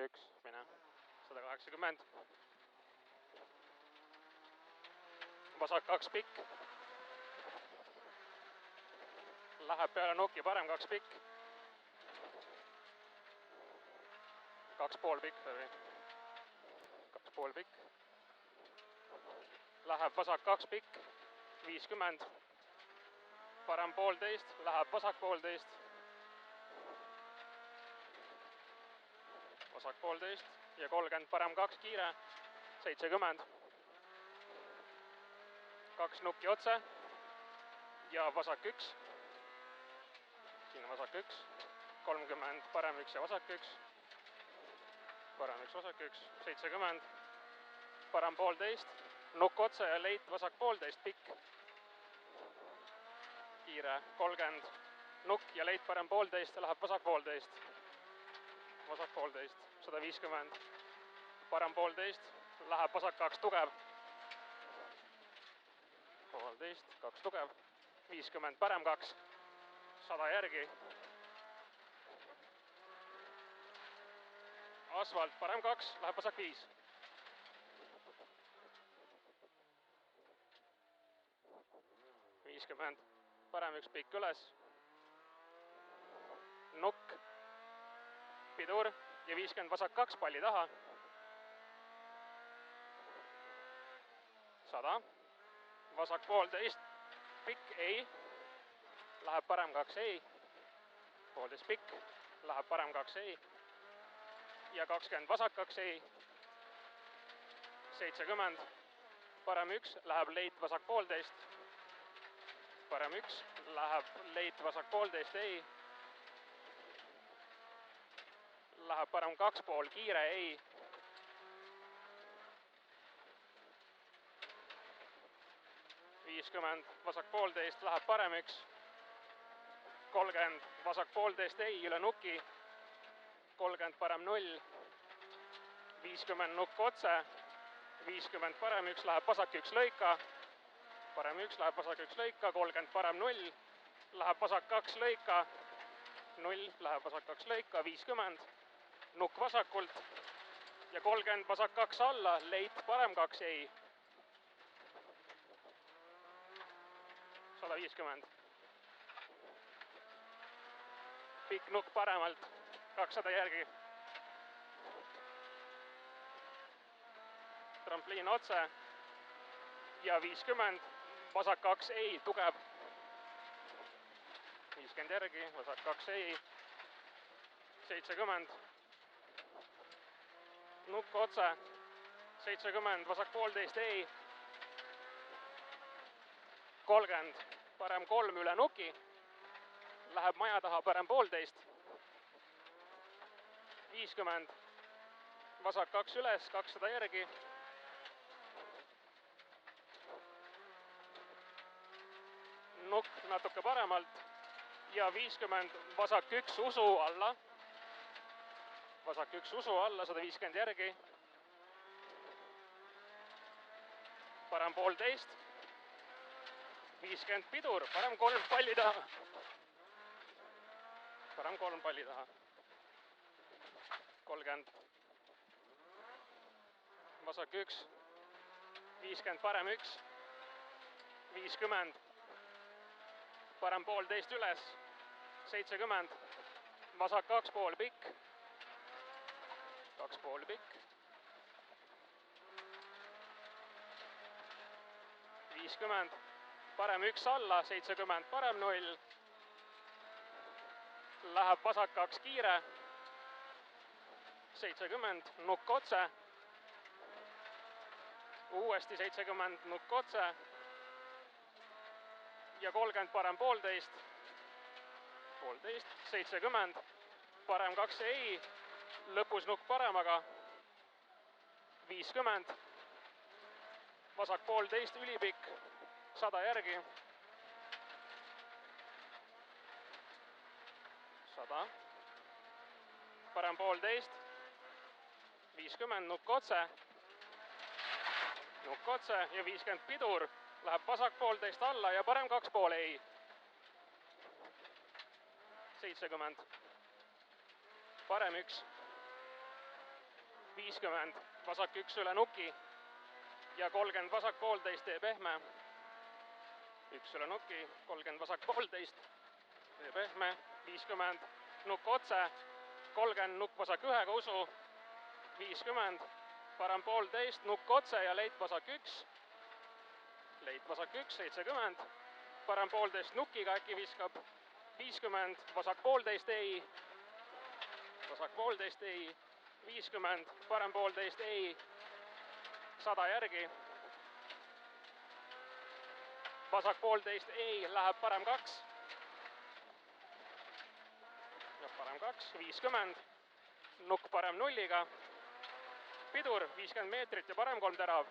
üks, mine, 180. Vasak 2 pikk. Läheb peale nuki, parem 2 pikk. 2,5 pikk, 2,5 pikk. Läheb vasak 2 pikk, 50. Parem 1,5, läheb vasak 1,5. Vasak 1,5 ja 30, parem 2 kiire, 70. 2 nukki otse ja vasak 1. Siin on vasak 1. 30, parem 1 ja vasak 1. Parem 1, vasak 1, 70. Parem 1,5, nukk otse ja leit vasak 1,5, pikk. Kiire, 30, nukk ja leit parem 1,5 ja läheb vasak 1,5. Vasak 1,5, 150. Parem 1,5, läheb vasak 2 tugev. 1,5, 2 tugev. 50, parem 2. 100 järgi. Asfalt, parem 2, läheb vasak 5. Parem 1 pikk üles. Nukk. Pidur ja 50 vasak 2 palli taha. 100. Vasak 1,5 pikk, ei. Läheb parem 2, ei. 1,5 pikk, läheb parem 2, ei. Ja 20 vasak 2, ei. 70. Parem 1, läheb leit vasak 1,5. Parem 1, läheb leit vasak 1,5, ei. Läheb parem 2,5, kiire, ei. Vasak 1,5, läheb parem 1. 30, vasak 1,5, ei, üle nuki. 30, parem 0. 50 nukk otse. 50 parem 1, läheb vasak 1 lõika. Parem 1, läheb vasak 1 lõika. 30 parem 0. Läheb vasak 2 lõika. 0, läheb vasak 2 lõika. 50. Nukk vasakult. Ja 30 vasak 2 alla. Leit parem 2, ei. 150. Pikk nukk paremalt. 200 järgi. Trampliin otse. Ja 50. Vasak 2, ei, tugev. 50 järgi. Vasak 2, ei. 70. Nukk otse. 70. Vasak 1,5, ei. 30. Parem 3 üle nuki. Läheb maja taha parem 1,5. 50. Vasak 2 üles, 200 järgi. Nukk natuke paremalt. Ja 50. Vasak 1 usu alla. Vasak 1 usu alla, 150 järgi. Parem 1,5. 50 pidur, parem 3 palli taha. Parem 3 palli taha. 30. Vasak 1. 50 parem 1. 50. Parem 1,5 üles. 70. Vasak 2,5 pikk. 2,5 pikk. 50. Parem 1 alla, 70 parem 0. Läheb vasak 2 kiire. 70, nukk otse. Uuesti 70, nukk otse. Ja 30 parem 1,5. 1,5, 70. Parem 2, ei. Lõpus nukk paremaga. 50. Vasak 1,5, ülipikk. 100 järgi. 100. Parem 1,5. 50, nukk otse. Nukk otse ja 50 pidur. Läheb vasak 1,5 alla ja parem 2,5, ei. 70. Parem 1. 50 vasak 1 üle nuki ja 30 vasak 1,5 tee pehme. 1 üle nuki, 30 vasak 1,5 tee pehme, 50 nukk otse, 30 nukk vasak 1 usu, 50 parem 1,5 nukk otse ja leit vasak 1. Leit vasak 1, 70, parem 1,5 nukiga äkki viskab, 50, vasak 1,5 ei, vasak 1,5 ei, 50, parem 1,5 ei, 100 järgi, vasak 1,5 ei, läheb parem 2, parem 2, 50, nukk parem 0-ga, pidur 50 meetrit ja parem 3 terav.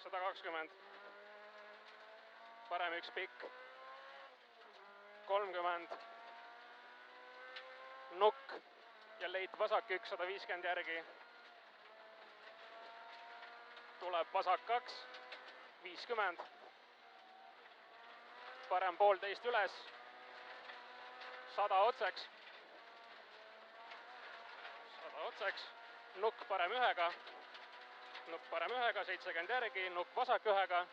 120, parem 1 pikk, 30, nukk ja leit vasak 1, 150 järgi, tuleb vasak 2, 50, parem 1,5 üles, 100 otseks, nukk parem 1-ga, nukk parem 1-ga, 70 järgi, nukk vasak 1-ga,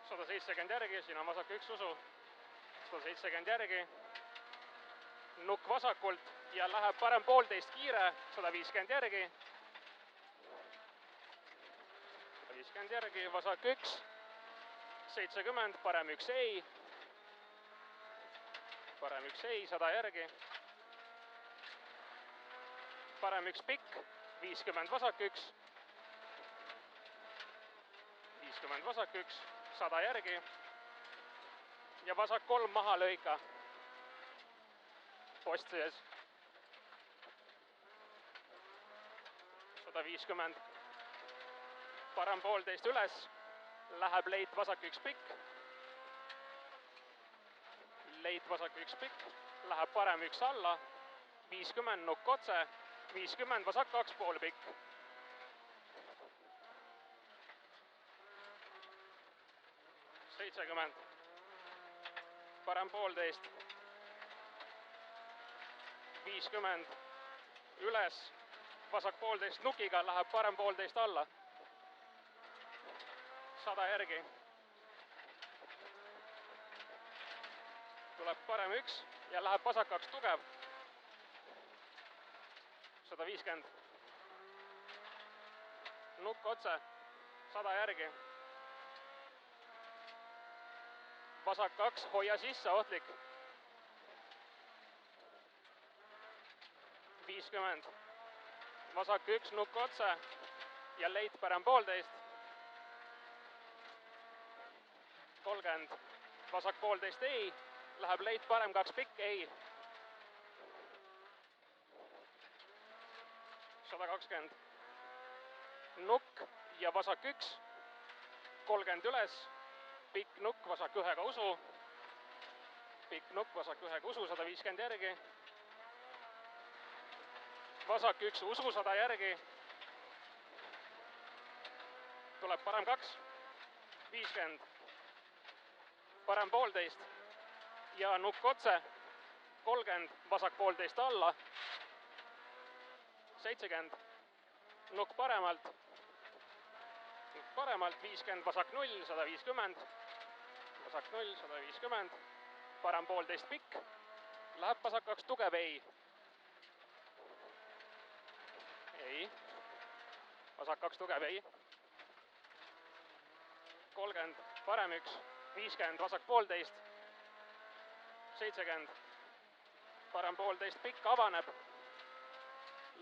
170 järgi, siin on vasak 1 usu, 170 järgi, nukk vasakult ja läheb parem 1,5 kiire, 150 järgi, 150 järgi, vasak 1, 70, parem 1 ei, 100 järgi, parem 1 pikk, 50 vasak 1, 50 vasak 1, 100 järgi ja vasak 3 maha lõika post sees, 150, parem 1,5 üles, läheb leit vasak 1 pikk, leit vasak 1 pikk, läheb parem 1 alla, 50 nukk otse, 50 vasak 2,5 pikk. Parem 1,5, 50 üles, vasak 1,5 nukiga läheb parem 1,5 alla, 100 järgi, tuleb parem 1 ja läheb vasak 2 tugev, 150, nukk otse, 100 järgi, vasak 2, hoia sisse, ohtlik, 50, vasak 1, nukk otse ja leit parem 1,5, 30, vasak 1,5 ei, läheb leit parem 2 pikk, ei, 120, nukk ja vasak 1, 30 üles, pikk nukk, vasak 1-ga usu, pikk nukk, vasak 1-ga usu, 150 järgi, vasak 1 usu, 100 järgi, tuleb parem 2, 50, parem 1,5 ja nukk otse, 30, vasak 1,5 alla, 70, nukk paremalt, 50, vasak 0, 150, vasak 0, 150, parem 1,5 pikk, läheb vasak 2 tugev, ei, vasak 2 tugev, ei, 30, parem 1, 50, vasak 1,5, 70, parem 1,5 pikk, avaneb,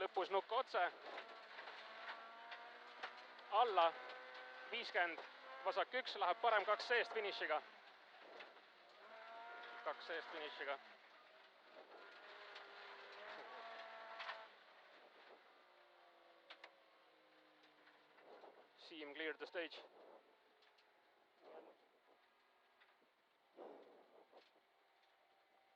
lõpus nukk otse, alla, 50, vasak 1, läheb parem 2 seest finišiga, 2 seest finišiga. Siim, clear the stage.